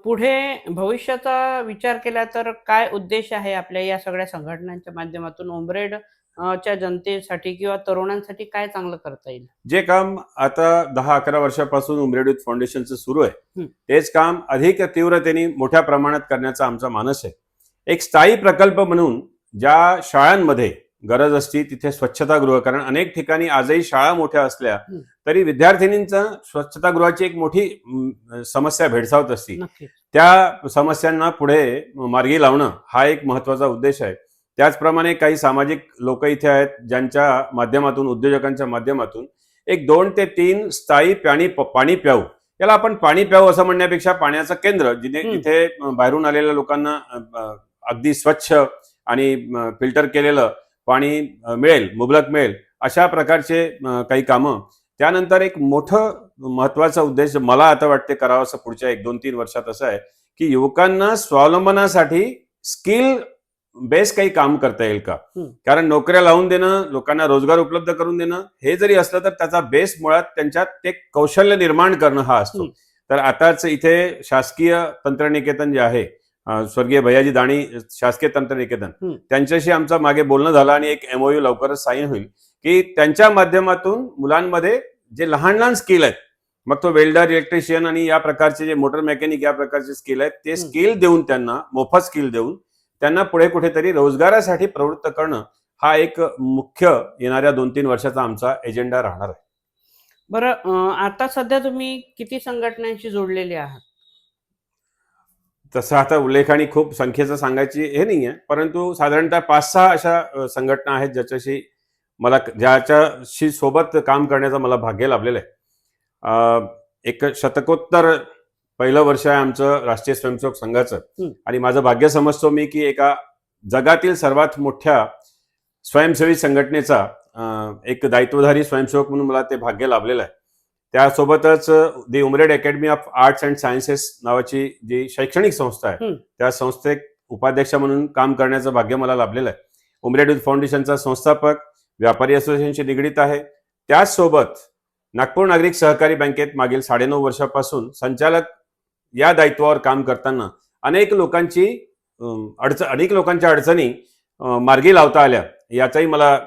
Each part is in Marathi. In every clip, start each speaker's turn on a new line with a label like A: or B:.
A: पुढे भविष्याचा विचार केला तर काय उद्देश आहे आपल्या या सगळ्या संघटनांच्या माध्यमातून उमरेड च्या जनतेसाठी किंवा तरुणांसाठी काय चांगलं करता येईल?
B: जे काम आता 10-11 वर्षापासून उमरेड युथ फाउंडेशनचं सुरू आहे,
A: हं.
B: तेच काम अधिक तीव्रतेने मोठ्या प्रमाणात करण्याचा आमचा मानस आहे. एक स्थायी प्रकल्प म्हणून ज्या शाळांमध्ये गरज असते तिथे स्वच्छतागृह, कारण अनेक ठिकाणी आजही शाळा मोठ्या असल्या
A: हं.
B: तरी विद्यार्थिनींचा स्वच्छतागृहाची एक मोठी समस्या भेडसावत असते.
A: नक्कीच.
B: त्या समस्यांना पुढे मार्गी लावणं हा एक महत्वाचा उद्देश आहे. त्याचप्रमाणे काही सामाजिक लोक इथे आहेत ज्यांच्या माध्यमातून, उद्योजकांच्या माध्यमातून एक 2 ते 3 स्थायी पाणी प्याऊ, याला आपण पाणी प्याऊ असं म्हणण्यापेक्षा पाण्याचं केंद्र जिथे बाहेरून आलेल्या लोकांना अगदी स्वच्छ आणि फिल्टर केलेलं पाणी मिळेल, मुबलक मिळेल, अशा प्रकारचे काही कामं. त्यानंतर एक मोठं महत्वाचा उद्देश मला आता वाटते करावं असं पुढच्या 1-2-3 वर्षात असं आहे की युवकांना स्वावलंबनासाठी स्किल बेस काही काम करता येईल का. कारण नोकऱ्या लावून देणं, लोकांना रोजगार उपलब्ध करून देणं हे जरी असलं तर त्याचा बेस मुळात त्यांच्यात ते कौशल्य निर्माण करणं हा असतो. तर आताच इथे शासकीय तंत्रनिकेतन जे आहे, स्वर्गीय भैयाजी दाणी शासकीय तंत्रनिकेतन, त्यांच्याशी आमचं मागे बोलणं झालं आणि एक MOU लवकरच साईन होईल की त्यांच्या माध्यमातून मुलांमध्ये जे लहान लहान स्किल आहेत, मग तो वेल्डर, इलेक्ट्रिशियन आणि या प्रकारचे जे मोटर मेकॅनिक या प्रकारचे स्किल आहेत, ते स्किल देऊन त्यांना मोफत स्किल देऊन त्यांना पुढे कुठेतरी रोजगारासाठी प्रवृत्त करणं हा एक मुख्य येणाऱ्या 2-3 वर्षाचा आमचा एजेंडा राहणार आहे.
A: बरं, आता सध्या तुम्ही किती संघटनांशी जोडलेले आहात?
B: तसं आता उल्लेखाने खूप संख्येचं सांगायची हे नाहीये, परंतु साधारणतः 5-6 अशा संघटना आहेत ज्याच्याशी सोबत काम करण्याचं मला भाग्य लाभलेलं आहे. एक शतकोत्तर पहिलं वर्ष आहे आमचं राष्ट्रीय स्वयंसेवक संघाचं, आणि माझं भाग्य समजतो मी की एका जगातील सर्वात मोठ्या स्वयंसेवी संघटनेचा एक दायित्वधारी स्वयंसेवक म्हणून मला ते भाग्य लाभलेलं आहे. त्यासोबतच the Umred academy of arts and sciences नावाची जी शैक्षणिक संस्था आहे, त्या संस्थेत उपाध्यक्ष म्हणून काम करण्याचं भाग्य मला लाभलेलं आहे. उमरेड युथ फाउंडेशनचा संस्थापक, व्यापारी असोसिएशनशी निगडीत आहे. त्याचसोबत नागपूर नागरिक सहकारी बँकेत मागील 9.5 वर्षापासून संचालक या दायित्वावर काम करताना अनेक लोकांच्या अडचणी मार्गी लावता आल्या, याचाही मला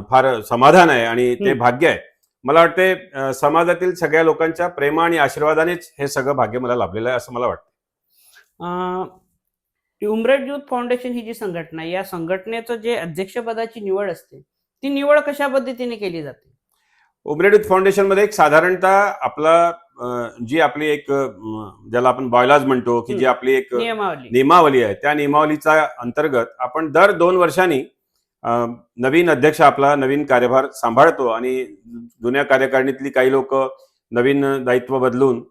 B: फार समाधान आहे आणि ते भाग्य आहे. मला वाटते समाजातील सगळ्या लोकांच्या प्रेम आणि आशीर्वादानेच हे सगळं भाग्य मला लाभलेलं आहे असं मला वाटतं.
A: उमरेड युथ फाउंडेशन ही जी संघटना आहे, या संघटनेचं जे अध्यक्षपदाची निवड असते, ती निवड कशा पद्धतीने केली जाते?
B: उमरेड युथ फाउंडेशन मध्ये एक साधारणतः जी आपली एक ज्याला आपण बॉयलाज म्हणतो की जी आपली एक नियमावली आहे, त्या नियमावलीच्या अंतर्गत आपण दर 2 वर्षांनी नवीन अध्यक्ष आपला नवीन कार्यभार सांभाळतो आणि जुन्या कार्यकारिणीतली काही लोक नवीन दायित्व बदलून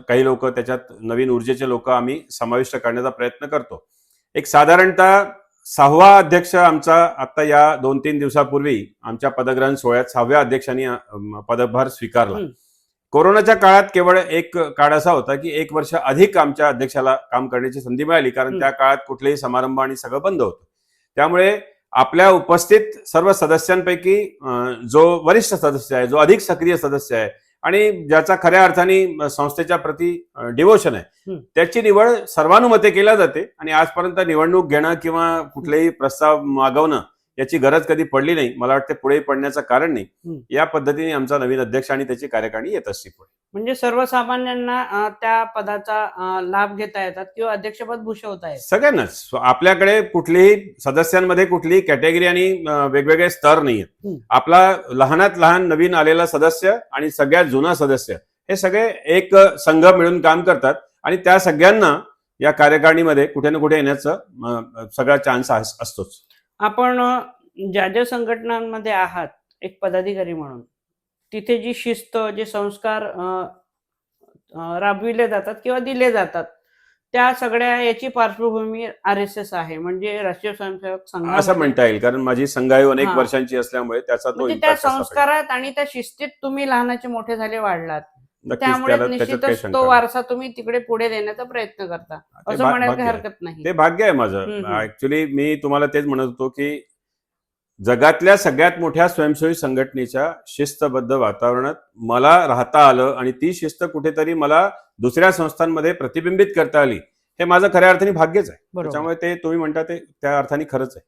B: काही लोक त्याच्यात नवीन ऊर्जेचे लोक आम्ही समाविष्ट करण्याचा प्रयत्न करतो. एक साधारणतः 6वा अध्यक्ष आमचा आता या 2-3 दिवसापूर्वी आमच्या पदग्रहण सोहळ्यात 6व्या अध्यक्षांनी पदभार स्वीकारला. कोरोनाच्या काळात केवळ एक काळ असा होता की 1 वर्ष अधिक आमच्या अध्यक्षाला काम करण्याची संधी मिळाली, कारण त्या काळात कुठलेही समारंभ आणि सगळं बंद होतं. त्यामुळे आपल्या उपस्थित सर्व सदस्यांपैकी जो वरिष्ठ सदस्य आहे, जो अधिक सक्रिय सदस्य आहे आणि ज्याचा खऱ्या अर्थाने संस्थेच्या प्रती डिवोशन आहे, त्याची निवड सर्वानुमते केल्या जाते. आणि आजपर्यंत निवडणूक घेणं किंवा कुठलेही प्रस्ताव मागवणं याची गरज कधी पडली नाही. मला वाटते पुढे पडण्याचं कारण नाही. या पद्धतीने आमचा नवीन अध्यक्ष आणि त्याची कार्यकारिणी येत असते पुढे.
A: म्हणजे सर्वसामान्यांना त्या पदाचा लाभ घेता येतात किंवा अध्यक्षपद भूषवता येतात
B: सगळ्यांनाच. आपल्याकडे कुठलीही सदस्यांमध्ये कुठलीही कॅटेगरी आणि वेगवेगळे स्तर नाहीयेत. आपला लहानात लहान नवीन आलेला सदस्य आणि सगळ्यात जुना सदस्य हे सगळे एक संघ मिळून काम करतात आणि त्या सगळ्यांना या कार्यकारिणीमध्ये कुठे ना कुठे येण्याचं सगळा चान्स असतोच.
A: आपण ज्या संघटनांमध्ये आहात एक पदाधिकारी म्हणून, तिथे जी शिस्त, जे संस्कार राबविले जातात किंवा दिले जातात, त्या सगळ्या याची पार्श्वभूमी RSS आहे, म्हणजे राष्ट्रीय स्वयंसेवक संघ
B: असं म्हणता येईल, कारण माझी संघायू अनेक वर्षांची असल्यामुळे त्याचा तो
A: त्या संस्कारात आणि त्या शिस्तीत तुम्ही लहानाचे मोठे झाले, वाढलात, त्यामुळे निश्चितच तो वारसा तुम्ही तिकडे पुढे देण्याचा प्रयत्न करता, असं म्हणायला काही हरकत नाही.
B: ते भाग्य आहे माझं. ऍक्च्युली मी तुम्हाला तेच म्हणत होतो की जगातल्या सगळ्यात मोठ्या स्वयंसेवी संघटनेच्या शिस्तबद्ध वातावरणात मला राहता आलं आणि ती शिस्त कुठेतरी मला दुसऱ्या संस्थांमध्ये प्रतिबिंबित करता आली, हे माझं खऱ्या अर्थाने भाग्यच आहे.
A: बरोबर.
B: त्याच्यामुळे ते तुम्ही म्हणता ते त्या अर्थाने खरंच आहे.